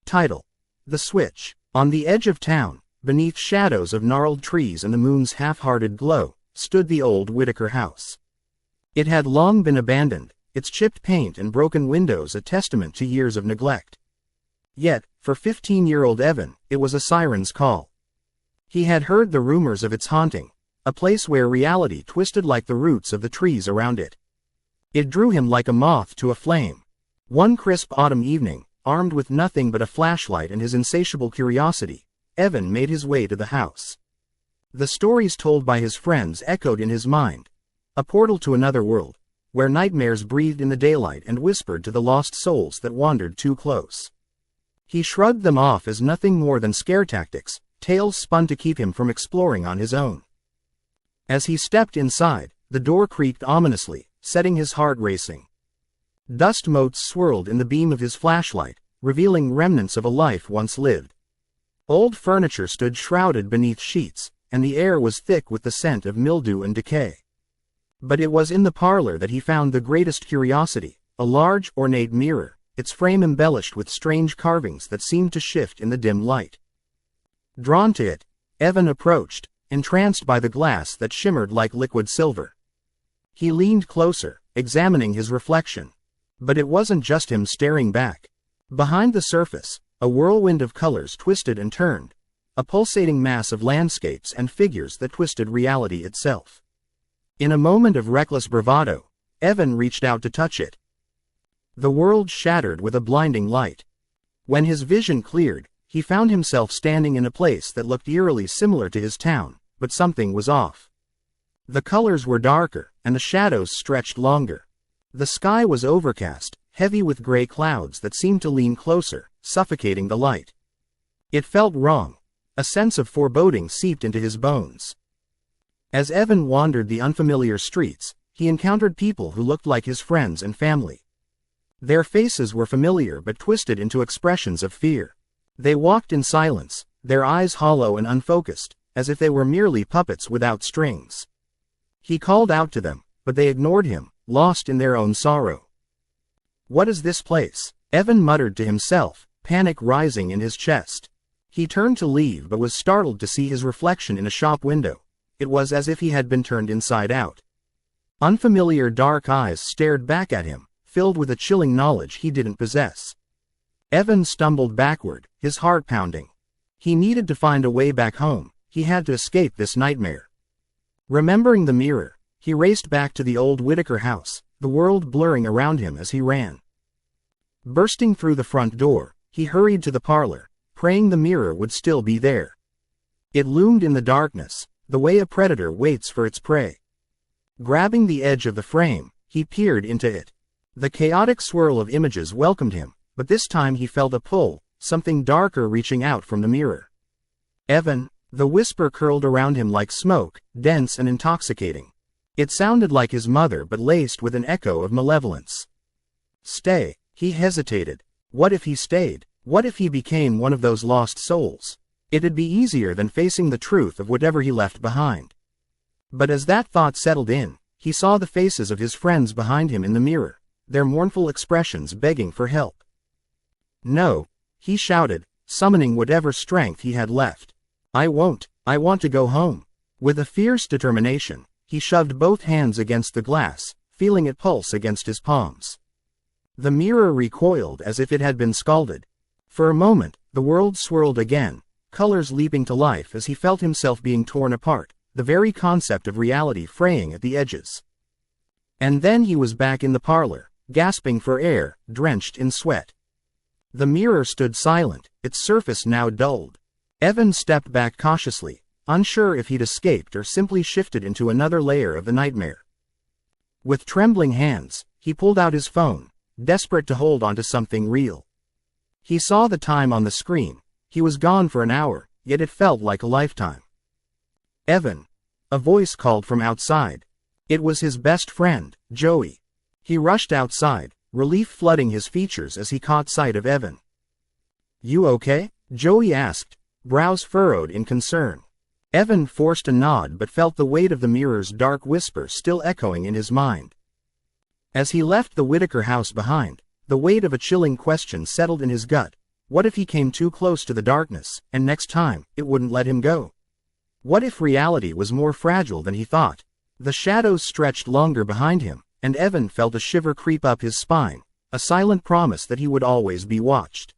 Title: The Switch. On the edge of town, beneath shadows of gnarled trees and the moon's half-hearted glow, stood the old Whitaker house. It had long been abandoned, its chipped paint and broken windows a testament to years of neglect. Yet, for 15-year-old Evan, it was a siren's call. He had heard the rumors of its haunting, a place where reality twisted like the roots of the trees around it. It drew him like a moth to a flame. One crisp autumn evening, armed with nothing but a flashlight and his insatiable curiosity, Evan made his way to the house. The stories told by his friends echoed in his mind, a portal to another world, where nightmares breathed in the daylight and whispered to the lost souls that wandered too close. He shrugged them off as nothing more than scare tactics, tales spun to keep him from exploring on his own. As he stepped inside, the door creaked ominously, setting his heart racing. Dust motes swirled in the beam of his flashlight, revealing remnants of a life once lived. Old furniture stood shrouded beneath sheets, and the air was thick with the scent of mildew and decay. But it was in the parlor that he found the greatest curiosity, a large, ornate mirror, its frame embellished with strange carvings that seemed to shift in the dim light. Drawn to it, Evan approached, entranced by the glass that shimmered like liquid silver. He leaned closer, examining his reflection. But it wasn't just him staring back. Behind the surface, a whirlwind of colors twisted and turned, a pulsating mass of landscapes and figures that twisted reality itself. In a moment of reckless bravado, Evan reached out to touch it. The world shattered with a blinding light. When his vision cleared, he found himself standing in a place that looked eerily similar to his town, but something was off. The colors were darker, and the shadows stretched longer. The sky was overcast, heavy with gray clouds that seemed to lean closer, suffocating the light. It felt wrong. A sense of foreboding seeped into his bones. As Evan wandered the unfamiliar streets, he encountered people who looked like his friends and family. Their faces were familiar but twisted into expressions of fear. They walked in silence, their eyes hollow and unfocused, as if they were merely puppets without strings. He called out to them, but they ignored him, lost in their own sorrow. "What is this place?" Evan muttered to himself, panic rising in his chest. He turned to leave but was startled to see his reflection in a shop window. It was as if he had been turned inside out. Unfamiliar dark eyes stared back at him, filled with a chilling knowledge he didn't possess. Evan stumbled backward, his heart pounding. He needed to find a way back home. He had to escape this nightmare. Remembering the mirror, he raced back to the old Whitaker house, the world blurring around him as he ran. Bursting through the front door, he hurried to the parlor, praying the mirror would still be there. It loomed in the darkness, the way a predator waits for its prey. Grabbing the edge of the frame, he peered into it. The chaotic swirl of images welcomed him, but this time he felt a pull, something darker reaching out from the mirror. "Evan," the whisper curled around him like smoke, dense and intoxicating. It sounded like his mother but laced with an echo of malevolence. "Stay," he hesitated. What if he stayed? What if he became one of those lost souls? It'd be easier than facing the truth of whatever he left behind. But as that thought settled in, he saw the faces of his friends behind him in the mirror, their mournful expressions begging for help. "No," he shouted, summoning whatever strength he had left. "I won't. I want to go home." With a fierce determination, he shoved both hands against the glass, feeling it pulse against his palms. The mirror recoiled as if it had been scalded. For a moment, the world swirled again, colors leaping to life as he felt himself being torn apart, the very concept of reality fraying at the edges. And then he was back in the parlor, gasping for air, drenched in sweat. The mirror stood silent, its surface now dulled. Evan stepped back cautiously, unsure if he'd escaped or simply shifted into another layer of the nightmare. With trembling hands, he pulled out his phone, desperate to hold onto something real. He saw the time on the screen. He was gone for an hour, yet it felt like a lifetime. "Evan," a voice called from outside. It was his best friend, Joey. He rushed outside, relief flooding his features as he caught sight of Evan. "You okay?" Joey asked, brows furrowed in concern. Evan forced a nod but felt the weight of the mirror's dark whisper still echoing in his mind. As he left the Whitaker house behind, the weight of a chilling question settled in his gut. What if he came too close to the darkness, and next time, it wouldn't let him go? What if reality was more fragile than he thought? The shadows stretched longer behind him, and Evan felt a shiver creep up his spine, a silent promise that he would always be watched.